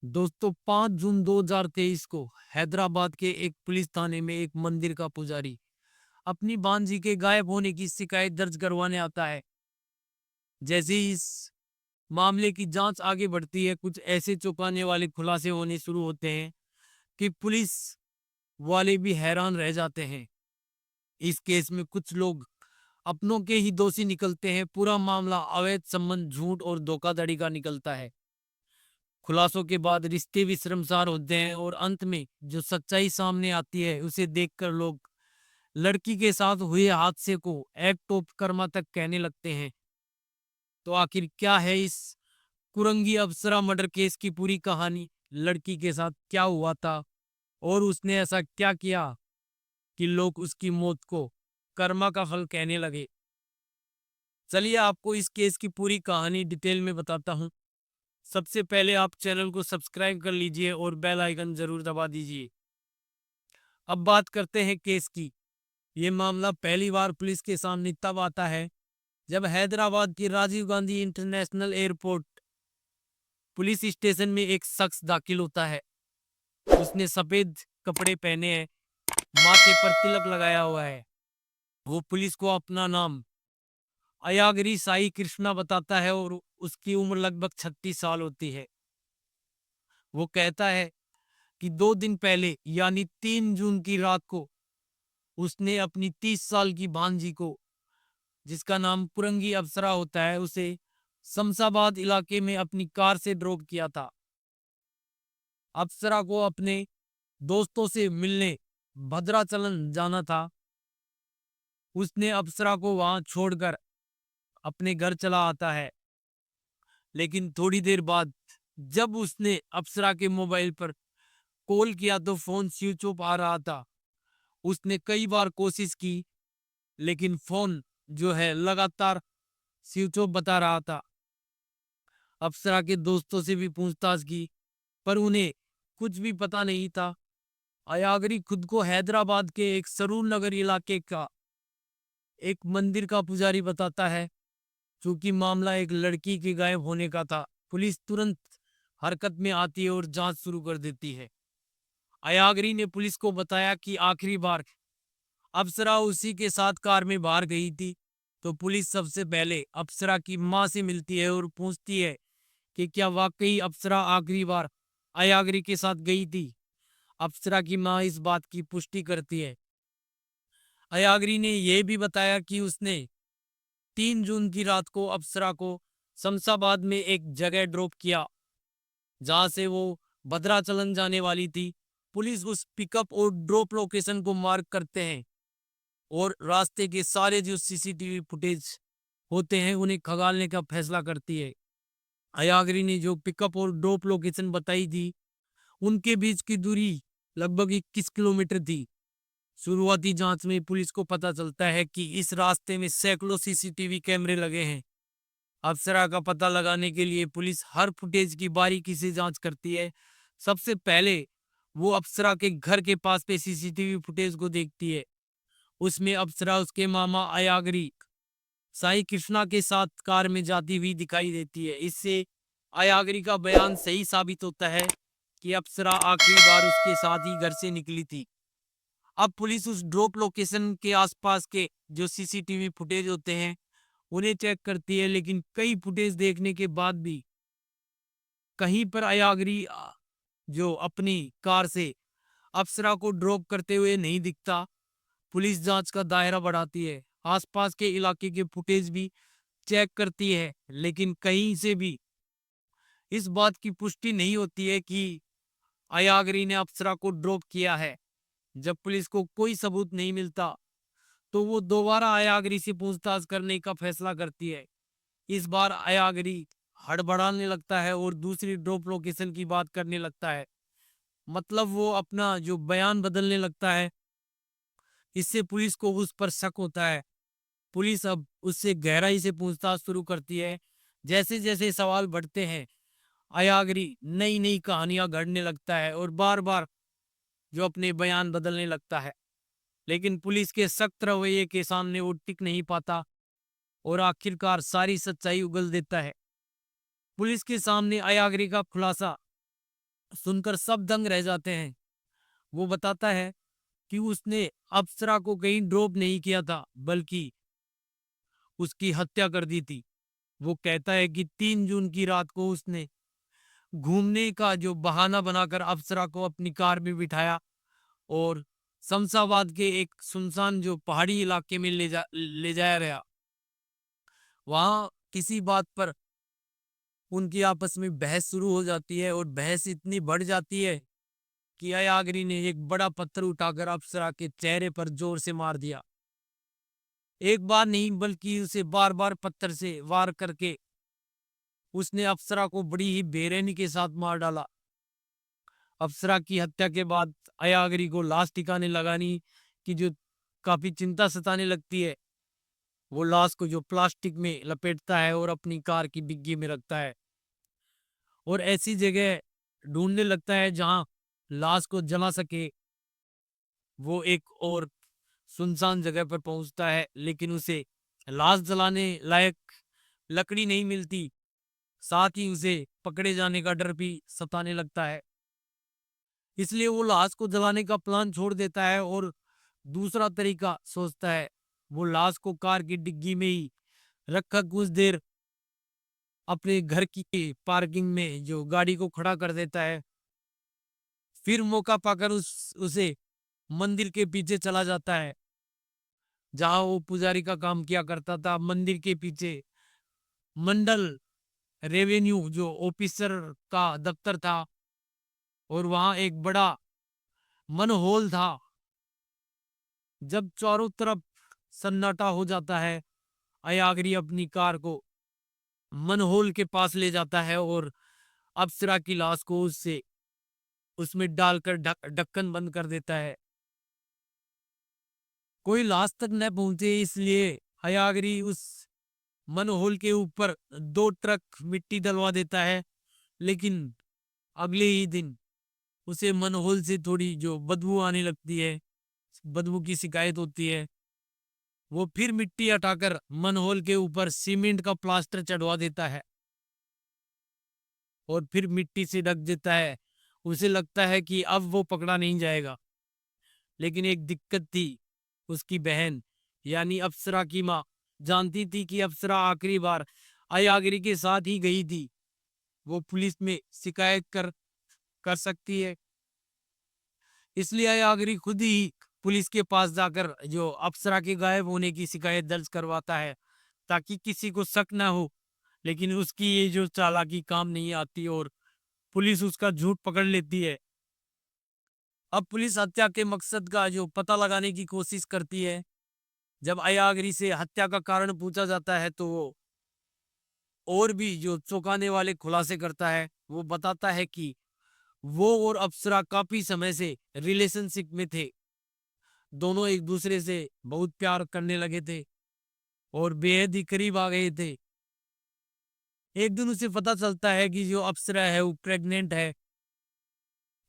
दोस्तों 5 जून 2023 को हैदराबाद के एक पुलिस थाने में एक मंदिर का पुजारी अपनी भांजी के गायब होने की शिकायत दर्ज करवाने आता है। जैसे ही इस मामले की जांच आगे बढ़ती है, कुछ ऐसे चौंकाने वाले खुलासे होने शुरू होते हैं कि पुलिस वाले भी हैरान रह जाते हैं। इस केस में कुछ लोग अपनों के ही दोषी निकलते हैं। पूरा मामला अवैध संबंध, झूठ और धोखाधड़ी का निकलता है। खुलासों के बाद रिश्ते भी शर्मसार होते हैं और अंत में जो सच्चाई सामने आती है उसे देखकर लोग लड़की के साथ हुए हादसे को एक्ट ऑफ कर्मा तक कहने लगते हैं। तो आखिर क्या है इस कुरंगी अप्सरा मर्डर केस की पूरी कहानी? लड़की के साथ क्या हुआ था और उसने ऐसा क्या किया कि लोग उसकी मौत को कर्मा का फल कहने लगे? चलिए आपको इस केस की पूरी कहानी डिटेल में बताता हूँ। सबसे पहले आप चैनल को सब्सक्राइब कर लीजिए और बेल आइकन जरूर दबा दीजिए। अब बात करते हैं केस की। ये मामला पहली बार पुलिस के सामने तब आता है जब हैदराबाद के Rajiv Gandhi international airport police station में एक शख्स दाखिल होता है। उसने सफेद कपड़े पहने हैं, माथे पर तिलक लगाया हुआ है। वो पुलिस को अपना नाम अयागरी साई कृष्णा बताता है और उसकी उम्र लगभग 36 साल होती है। वो कहता है कि 2 दिन पहले यानी 3 जून की रात को उसने अपनी 30 साल की भांजी को, जिसका नाम पुरंगी अप्सरा होता है, उसे शमशाबाद इलाके में अपनी कार से ड्रॉप किया था। अप्सरा को अपने दोस्तों से मिलने भद्राचलन जाना था। उसने अप्सरा को वहां छोड़कर अपने घर चला आता है, लेकिन थोड़ी देर बाद जब उसने अप्सरा के मोबाइल पर कॉल किया तो फोन स्विच ऑफ आ रहा था। उसने कई बार कोशिश की, लेकिन फोन जो है लगातार स्विच ऑफ बता रहा था। अप्सरा के दोस्तों से भी पूछताछ की, पर उन्हें कुछ भी पता नहीं था। अयागरी खुद को हैदराबाद के एक सरूर नगर इलाके का एक मंदिर का पुजारी बताता है। चूंकि मामला एक लड़की के गायब होने का था, पुलिस तुरंत हरकत में आती है और जांच शुरू कर देती है। अयागरी ने पुलिस को बताया कि आखिरी बार अप्सरा उसी के साथ कार में बाहर गई थी। तो पुलिस सबसे पहले अप्सरा की मां से मिलती है और पूछती है कि क्या वाकई अप्सरा आखिरी बार अयागरी के साथ गई थी। अप्सरा की मां इस बात की पुष्टि करती है। अयागरी ने यह भी बताया कि उसने 3 जून की रात को अप्सरा को शमशाबाद में एक जगह ड्रॉप किया जहां से वो भद्राचलन जाने वाली थी। पुलिस उस पिकअप और ड्रॉप लोकेशन को मार्क करते हैं और रास्ते के सारे जो सीसीटीवी फुटेज होते हैं उन्हें खंगालने का फैसला करती है। अयागरी ने जो पिकअप और ड्रॉप लोकेशन बताई थी, उनके बीच की दूरी लगभग 21 किलोमीटर थी। शुरुआती जांच में पुलिस को पता चलता है कि इस रास्ते में सैकड़ों सीसीटीवी कैमरे लगे हैं। अप्सरा का पता लगाने के लिए पुलिस हर फुटेज की बारीकी से जांच करती है। सबसे पहले वो अप्सरा के घर के पास पे सीसीटीवी फुटेज को देखती है। उसमें अप्सरा उसके मामा अयागरी साई कृष्णा के साथ कार में जाती हुई दिखाई देती है। इससे अयागरी का बयान सही साबित होता है कि अप्सरा आखिरी बार उसके साथ ही घर से निकली थी। अब पुलिस उस ड्रॉप लोकेशन के आसपास के जो सीसीटीवी फुटेज होते हैं उन्हें चेक करती है, लेकिन कई फुटेज देखने के बाद भी कहीं पर अयागरी जो अपनी कार से अप्सरा को ड्रॉप करते हुए नहीं दिखता। पुलिस जांच का दायरा बढ़ाती है, आसपास के इलाके के फुटेज भी चेक करती है, लेकिन कहीं से भी इस बात की पुष्टि नहीं होती है कि अयागरी ने अप्सरा को ड्रॉप किया है। जब पुलिस को कोई सबूत नहीं मिलता तो वो दोबारा अयागरी से पूछताछ करने का फैसला करती है। इस बार अयागरी हड़बड़ाने लगता है और दूसरी ड्रॉप लोकेशन की बात करने लगता है। मतलब वो अपना जो बयान बदलने लगता है। इससे पुलिस को उस पर शक होता है। पुलिस अब उससे गहराई से पूछताछ शुरू करती है। जैसे जैसे सवाल बढ़ते हैं, अयागरी नई नई कहानियां गढ़ने लगता है और बार बार जो अपने बयान बदलने लगता है। लेकिन पुलिस के सख्त रवैये के सामने वो टिक नहीं पाता और आखिरकार सारी सच्चाई उगल देता है। पुलिस के सामने अयागरी का खुलासा सुनकर सब दंग रह जाते हैं। वो बताता है कि उसने अप्सरा को कहीं ड्रॉप नहीं किया था, बल्कि उसकी हत्या कर दी थी। वो कहता है कि 3 जून की रात को उसने घूमने का जो बहाना बनाकर अप्सरा को अपनी कार में बिठाया और शमशाबाद के एक सुनसान जो पहाड़ी इलाके में ले जाया गया। वहां किसी बात पर उनकी आपस में बहस शुरू हो जाती है और बहस इतनी बढ़ जाती है कि अयागरी ने एक बड़ा पत्थर उठाकर अप्सरा के चेहरे पर जोर से मार दिया। एक बार नहीं बल्कि उसे बार बार पत्थर से वार करके उसने अप्सरा को बड़ी ही बेरहमी के साथ मार डाला। अप्सरा की हत्या के बाद अयागरी को लाश ठिकाने लगानी की जो काफी चिंता सताने लगती है। वो लाश को जो प्लास्टिक में लपेटता है और अपनी कार की डिग्गी में रखता है और ऐसी जगह ढूंढने लगता है जहां लाश को जला सके। वो एक और सुनसान जगह पर पहुंचता है, लेकिन उसे लाश जलाने लायक लकड़ी नहीं मिलती। साथ ही उसे पकड़े जाने का डर भी सताने लगता है। इसलिए वो लाश को जलाने का प्लान छोड़ देता है और दूसरा तरीका सोचता है। वो लाश को कार की डिग्गी में ही रखकर कुछ देर अपने घर की पार्किंग में जो गाड़ी को खड़ा कर देता है। फिर मौका पाकर उसे मंदिर के पीछे चला जाता है जहां वो पुजारी का काम किया करता था। मंदिर के पीछे मंडल रेवेन्यू जो ऑफिसर का दफ्तर था और वहां एक बड़ा मनहोल था। जब चारों तरफ सन्नाटा हो जाता है, अयागरी अपनी कार को मनहोल के पास ले जाता है और अप्सरा की लाश को उससे उसमें डालकर ढक्कन बंद कर देता है। कोई लाश तक न पहुंचे इसलिए अयागरी उस मनहोल के ऊपर 2 ट्रक मिट्टी डलवा देता है। लेकिन अगले ही दिन उसे मनहोल से थोड़ी जो बदबू आने लगती है, बदबू की शिकायत होती है। वो फिर मिट्टी हटाकर मनहोल के ऊपर सीमेंट का प्लास्टर चढ़वा देता है और फिर मिट्टी से ढक देता है। उसे लगता है कि अब वो पकड़ा नहीं जाएगा। लेकिन एक दिक्कत थी। उसकी बहन यानी अप्सरा की माँ जानती थी कि अप्सरा आखिरी बार अयागरी के साथ ही गई थी। वो पुलिस में शिकायत कर कर सकती है। इसलिए अयागरी खुद ही पुलिस के पास जाकर जो अप्सरा के गायब होने की शिकायत दर्ज करवाता है ताकि किसी को शक ना हो। लेकिन उसकी ये जो चालाकी काम नहीं आती और पुलिस उसका झूठ पकड़ लेती है। अब पुलिस हत्या के मकसद का जो पता लगाने की कोशिश करती है। जब अयागरी से हत्या का कारण पूछा जाता है तो वो और भी जो चौंकाने वाले खुलासे करता है। वो बताता है कि वो और अप्सरा काफी समय से रिलेशनशिप में थे। दोनों एक दूसरे से बहुत प्यार करने लगे थे और बेहद ही करीब आ गए थे। एक दिन उसे पता चलता है कि जो अप्सरा है वो प्रेग्नेंट है।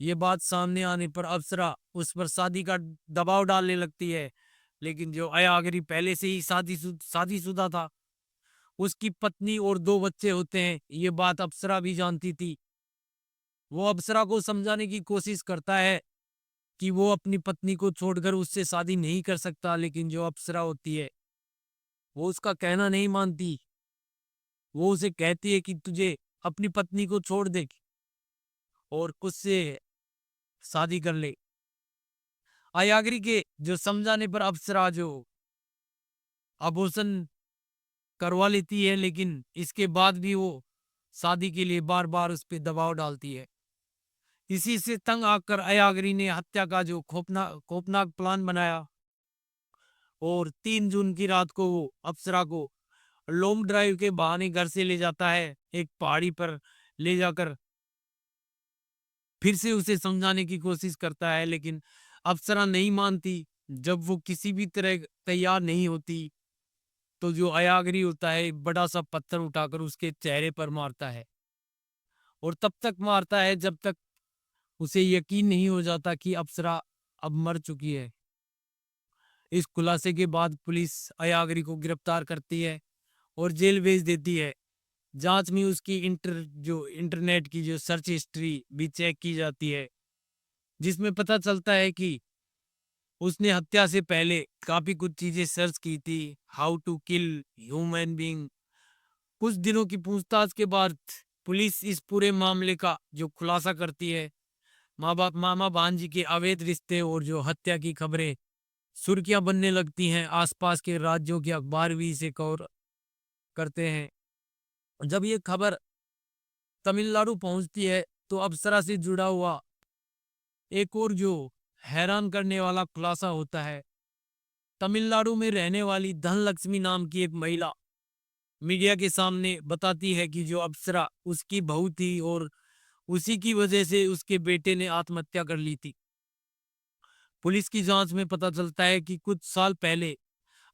ये बात सामने आने पर अप्सरा उस पर शादी का दबाव डालने लगती है। लेकिन जो अयागरी पहले से ही शादीशुदा था, उसकी पत्नी और 2 बच्चे होते हैं, ये बात अप्सरा भी जानती थी। वो अप्सरा को समझाने की कोशिश करता है कि वो अपनी पत्नी को छोड़कर उससे शादी नहीं कर सकता। लेकिन जो अप्सरा होती है वो उसका कहना नहीं मानती। वो उसे कहती है कि तुझे अपनी पत्नी को छोड़ दे और उससे शादी कर ले। अयागरी के जो समझाने पर अप्सरा जो अबोर्शन करवा लेती है, लेकिन इसके बाद भी वो शादी के लिए बार बार उस पर दबाव डालती है। इसी से तंग आकर अयागरी ने हत्या का जो खौफनाक प्लान बनाया और 3 जून की रात को वो अप्सरा को लॉन्ग ड्राइव के बहाने घर से ले जाता है। एक पहाड़ी पर ले जाकर फिर से उसे समझाने की कोशिश करता है, लेकिन अप्सरा नहीं मानती। जब वो किसी भी तरह तैयार नहीं होती तो जो अयागरी होता है एक बड़ा सा पत्थर उठाकर उसके चेहरे पर मारता है और तब तक मारता है जब तक उसे यकीन नहीं हो जाता कि अप्सरा अब मर चुकी है। इस खुलासे के बाद पुलिस अयागरी को गिरफ्तार करती है और जेल भेज देती है। जांच में उसकी इंटरनेट की जो सर्च हिस्ट्री भी चेक की जाती है, जिसमें पता चलता है कि उसने हत्या से पहले काफी कुछ चीजें सर्च की थी। How to kill human being. कुछ दिनों की पूछताछ के बाद पुलिस इस पूरे मामले का जो खुलासा करती है। माँ बाप मामा भांजी के अवैध रिश्ते और जो हत्या की खबरें सुर्खियां बनने लगती हैं। आसपास के राज्यों के अखबार भी इसे कवर करते हैं। जब ये खबर तमिलनाडु पहुंचती है तो अप्सरा से जुड़ा हुआ एक और जो हैरान करने वाला खुलासा होता है। तमिलनाडु में रहने वाली धनलक्ष्मी नाम की एक महिला मीडिया के सामने बताती है कि जो अप्सरा उसकी बहू थी और उसी की वजह से उसके बेटे ने आत्महत्या कर ली थी। पुलिस की जांच में पता चलता है कि कुछ साल पहले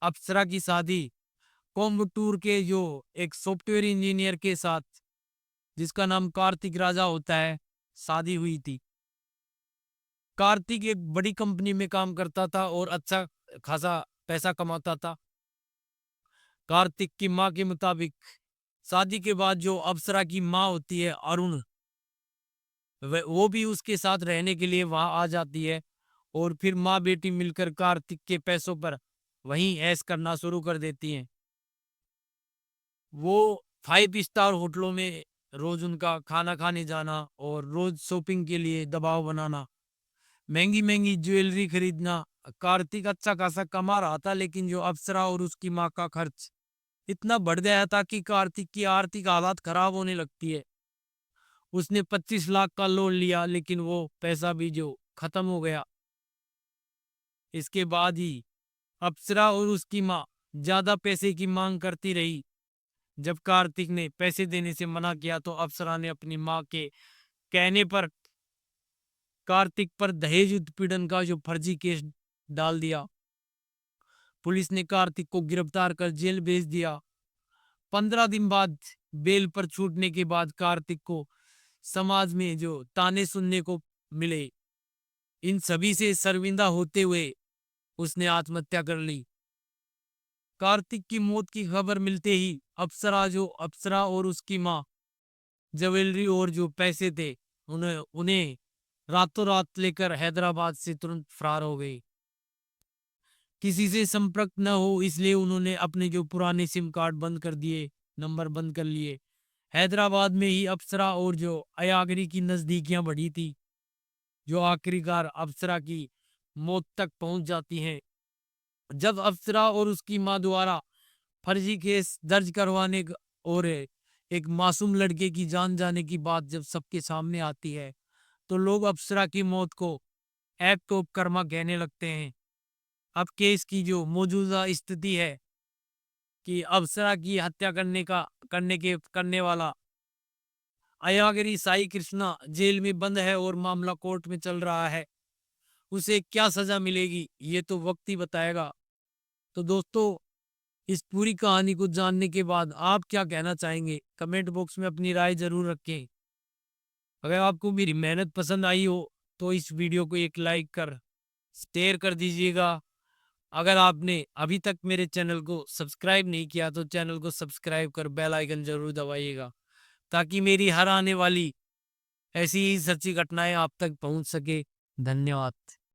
अप्सरा की शादी कोयम्बटूर के जो एक सॉफ्टवेयर इंजीनियर के साथ, जिसका नाम कार्तिक राजा होता है, शादी हुई थी। कार्तिक एक बड़ी कंपनी में काम करता था और अच्छा खासा पैसा कमाता था। कार्तिक की मां के मुताबिक शादी के बाद जो अप्सरा की मां होती है अरुण, वो भी उसके साथ रहने के लिए वहां आ जाती है और फिर माँ बेटी मिलकर कार्तिक के पैसों पर वहीं ऐश करना शुरू कर देती हैं। वो 5 स्टार होटलों में रोज उनका खाना खाने जाना और रोज शॉपिंग के लिए दबाव बनाना, महंगी महंगी ज्वेलरी खरीदना। कार्तिक अच्छा खासा कमा रहा था, लेकिन जो अप्सरा और उसकी माँ का खर्च इतना बढ़ गया था कि कार्तिक की आर्थिक हालात खराब होने लगती है। उसने 25 लाख का लोन लिया, लेकिन वो पैसा भी जो खत्म हो गया। इसके बाद ही अप्सरा और उसकी माँ ज्यादा पैसे की मांग करती रही। जब कार्तिक ने पैसे देने से मना किया तो अप्सरा ने अपनी माँ के कहने पर कार्तिक पर दहेज उत्पीड़न का जो फर्जी केस डाल दिया। पुलिस ने कार्तिक को गिरफ्तार कर जेल भेज दिया। 15 दिन बाद बेल पर छूटने के बाद कार्तिक को समाज में जो ताने सुनने को मिले, इन सभी से शर्मिंदा होते हुए उसने आत्महत्या कर ली। कार्तिक की मौत की खबर मिलते ही अप्सरा और उसकी माँ ज्वेलरी और जो पैसे थे उन्हें उन्हें रातों रात लेकर हैदराबाद से तुरंत फरार हो गई। किसी से संपर्क न हो इसलिए उन्होंने अपने जो पुराने सिम कार्ड बंद कर दिए, नंबर बंद कर लिए। हैदराबाद में ही अप्सरा और जो अयागरी की नजदीकियां बढ़ी थी, जो आखिरकार अप्सरा की मौत तक पहुंच जाती हैं। जब अप्सरा और उसकी मां द्वारा फर्जी केस दर्ज करवाने और एक मासूम लड़के की जान जाने की बात जब सबके सामने आती है, तो लोग अप्सरा की मौत को एक्ट ऑफ कर्मा कहने लगते हैं। अब केस की जो मौजूदा स्थिति है कि अप्सरा की हत्या करने वाला अयागिरी साई कृष्णा जेल में बंद है और मामला कोर्ट में चल रहा है। उसे क्या सजा मिलेगी ये तो वक्त ही बताएगा। तो दोस्तों, इस पूरी कहानी को जानने के बाद आप क्या कहना चाहेंगे, कमेंट बॉक्स में अपनी राय जरूर रखें। अगर आपको मेरी मेहनत पसंद आई हो तो इस वीडियो को एक लाइक कर शेयर कर दीजिएगा। अगर आपने अभी तक मेरे चैनल को सब्सक्राइब नहीं किया तो चैनल को सब्सक्राइब कर बेल आइकन जरूर दबाइएगा, ताकि मेरी हर आने वाली ऐसी ही सच्ची घटनाएं आप तक पहुंच सके। धन्यवाद।